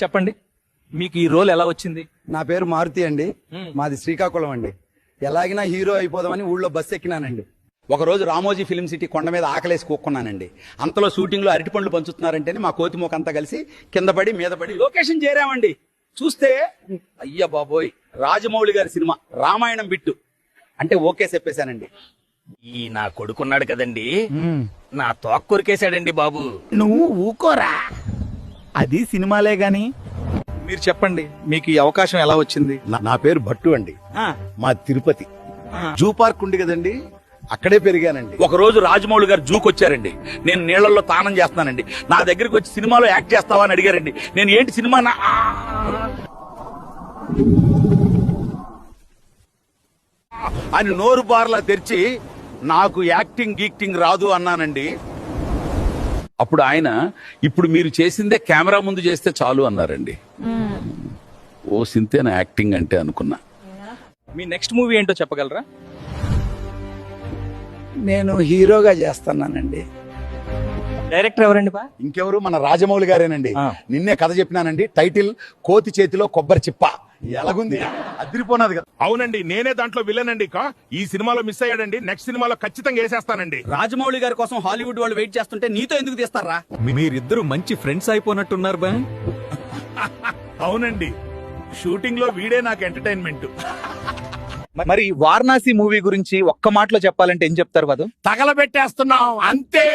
చెప్పండి, మీకు ఈ రోల్ ఎలా వచ్చింది? నా పేరు మారుతి అండి, మాది శ్రీకాకుళం అండి. ఎలాగినా హీరో అయిపోదామని ఊళ్ళో బస్సు ఎక్కినానండి. ఒకరోజు రామోజీ ఫిల్మ్ సిటీ కొండ మీద ఆకలేసి కూక్కున్నానండి. అంతలో షూటింగ్ లో అరటి పండ్లు పంచుతున్నారంటేనే మా కోతిమోక అంతా కలిసి కింద పడి మీద పడి లొకేషన్ చేరామండి. చూస్తే అయ్య బాబోయ్, రాజమౌళి గారి సినిమా రామాయణం బిట్టు అంటే ఓకే చెప్పేశానండి. ఈ నా కొడుకున్నాడు కదండి, నా తోక కొరికేశాడండి బాబు. నువ్వు ఊకోరా, అది సినిమాలే గాని. మీరు చెప్పండి, మీకు ఈ అవకాశం ఎలా వచ్చింది? నా పేరు భట్టు అండి, మా తిరుపతి జూ పార్క్ ఉంది కదండి, అక్కడే పెరిగానండి. ఒకరోజు రాజమౌళి గారు జూకి వచ్చారండి. నేను నీళ్లలో తానం చేస్తున్నానండి. నా దగ్గరికి వచ్చి సినిమాలో యాక్ట్ చేస్తావా అని అడిగారండి. నేను ఏంటి సినిమా అని నోరు బార్లా తెరిచి నాకు యాక్టింగ్ గీక్టింగ్ రాదు అన్నానండి. అప్పుడు ఆయన, ఇప్పుడు మీరు చేసిందే కెమెరా ముందు చేస్తే చాలు అన్నారండి. ఓ సింతేనా యాక్టింగ్ అంటే అనుకున్నా. మీ నెక్స్ట్ మూవీ ఏంటో చెప్పగలరా? నేను హీరోగా చేస్తున్నానండి. డైరెక్టర్ ఎవరండి బా? ఇంకెవరు, మన రాజమౌళి గారేనండి. నిన్నే కథ చెప్పినానండి. టైటిల్ కోతి చేతిలో కొబ్బరి చిప్ప. ఎలాగుంది, అదిరిపోనాది కదా. అవునండి, నేనే దాంట్లో విలన్ అండి. ఈ సినిమాలో మిస్ అయ్యాడండి, నెక్స్ట్ సినిమాలో ఖచ్చితంగా వేసేస్తానండి. రాజమౌళి గారి కోసం హాలీవుడ్ వాళ్ళు వెయిట్ చేస్తుంటే నీతో ఎందుకు తీస్తారా? మీరిద్దరు మంచి ఫ్రెండ్స్ అయిపోయినట్టున్నారు బా. అవునండి, షూటింగ్ లో వీడే నాకు ఎంటర్టైన్మెంట్. మరి వారణాసి మూవీ గురించి ఒక్క మాటలో చెప్పాలంటే ఏం చెప్తారు? వదు తగలబెట్టేస్తున్నాం అంతే.